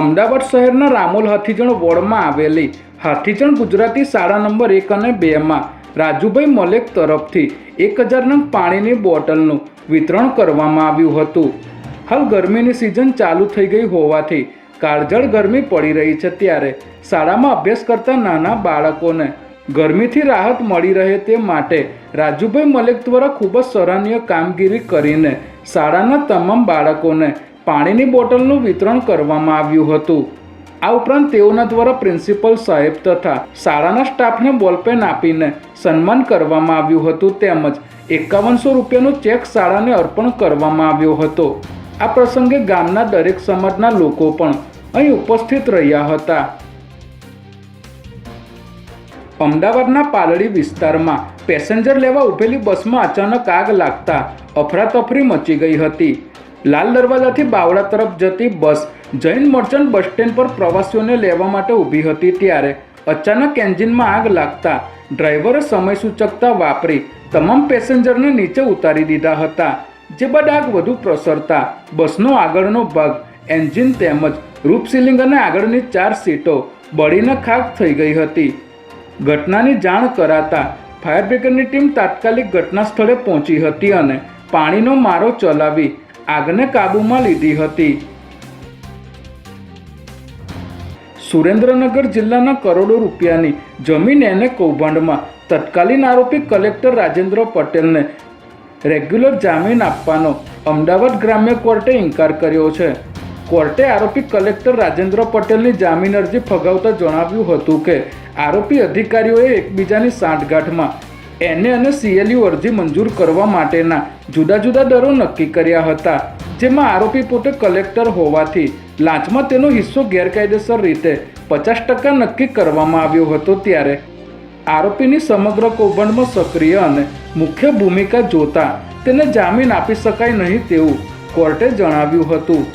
અમદાવાદ શહેરના રામોલ હાથીજણ વોર્ડમાં આવેલી હાથીજણ ગુજરાતી શાળા નંબર 1 અને 2માં રાજુભાઈ મલેક તરફથી 1000 નંગ પાણીની બોટલનું વિતરણ કરવામાં આવ્યું હતું। હાલ ગરમીની સિઝન ચાલુ થઈ ગઈ હોવાથી કાળઝાળ ગરમી પડી રહી છે, ત્યારે શાળામાં અભ્યાસ કરતા નાના બાળકોને ગરમીથી રાહત મળી રહે તે માટે રાજુભાઈ મલેક દ્વારા ખૂબ જ સરાહનીય કામગીરી કરીને શાળાના તમામ બાળકોને પાણીની બોટલનું વિતરણ કરવામાં આવ્યું હતું। આ ઉપરાંત તેઓના દ્વારા પ્રિન્સિપલ સાહેબ તથા શાળાના સ્ટાફને બોલપેન આપીને સન્માન કરવામાં આવ્યું હતું, તેમજ 5100 રૂપિયાનો ચેક શાળાને અર્પણ કરવામાં આવ્યો હતો। આ પ્રસંગે ગામના દરેક સમાજના લોકો પણ અહીં ઉપસ્થિત રહ્યા હતા। અમદાવાદના પાલડી વિસ્તારમાં પેસેન્જર લેવા ઊભેલી બસમાં અચાનક આગ લાગતા અફરાતફરી મચી ગઈ હતી। લાલ દરવાજાથી બાવળા તરફ જતી બસ જૈન મર્ચન્ટ બસ સ્ટેન્ડ પર પ્રવાસીઓને લેવા માટે ઊભી હતી, ત્યારે અચાનક એન્જિનમાં આગ લાગતા ડ્રાઈવરે સમય સૂચકતા વાપરી તમામ પેસેન્જરને નીચે ઉતારી દીધા હતા। જે બાદ આગ વધુ પ્રસરતા બસનો આગળનો ભાગ, એન્જિન તેમજ રૂફ સીલિંગ અને આગળની 4 સીટો બળીને ખાખ થઈ ગઈ હતી। ઘટનાની જાણ કરાતા ફાયર બ્રિગેડની ટીમ તાત્કાલિક ઘટના સ્થળે પહોંચી હતી અને પાણીનો મારો ચલાવી આગને કાબૂમાં લીધી હતી। સુરેન્દ્રનગર જિલ્લાના કરોડો રૂપિયાની જમીન એને કૌભાંડમાં તત્કાલીન આરોપી કલેક્ટર રાજેન્દ્ર પટેલને રેગ્યુલર જામીન આપવાનો અમદાવાદ ગ્રામ્ય કોર્ટે ઇનકાર કર્યો છે। કોર્ટે આરોપી કલેક્ટર રાજેન્દ્ર પટેલની જામીન અરજી ફગાવતા જણાવ્યું હતું કે આરોપી અધિકારીઓએ એકબીજાની સાંઠગાંઠમાં એને અને CLU અરજી મંજૂર કરવા માટેના જુદા જુદા દરો નક્કી કર્યા હતા, જેમાં આરોપી પોતે કલેક્ટર હોવાથી લાંચમાં તેનો હિસ્સો ગેરકાયદેસર રીતે 50% નક્કી કરવામાં આવ્યો હતો। ત્યારે આરોપીની સમગ્ર કૌભાંડમાં સક્રિય અને મુખ્ય ભૂમિકા જોતા તેને જામીન આપી શકાય નહીં તેવું કોર્ટે જણાવ્યું હતું।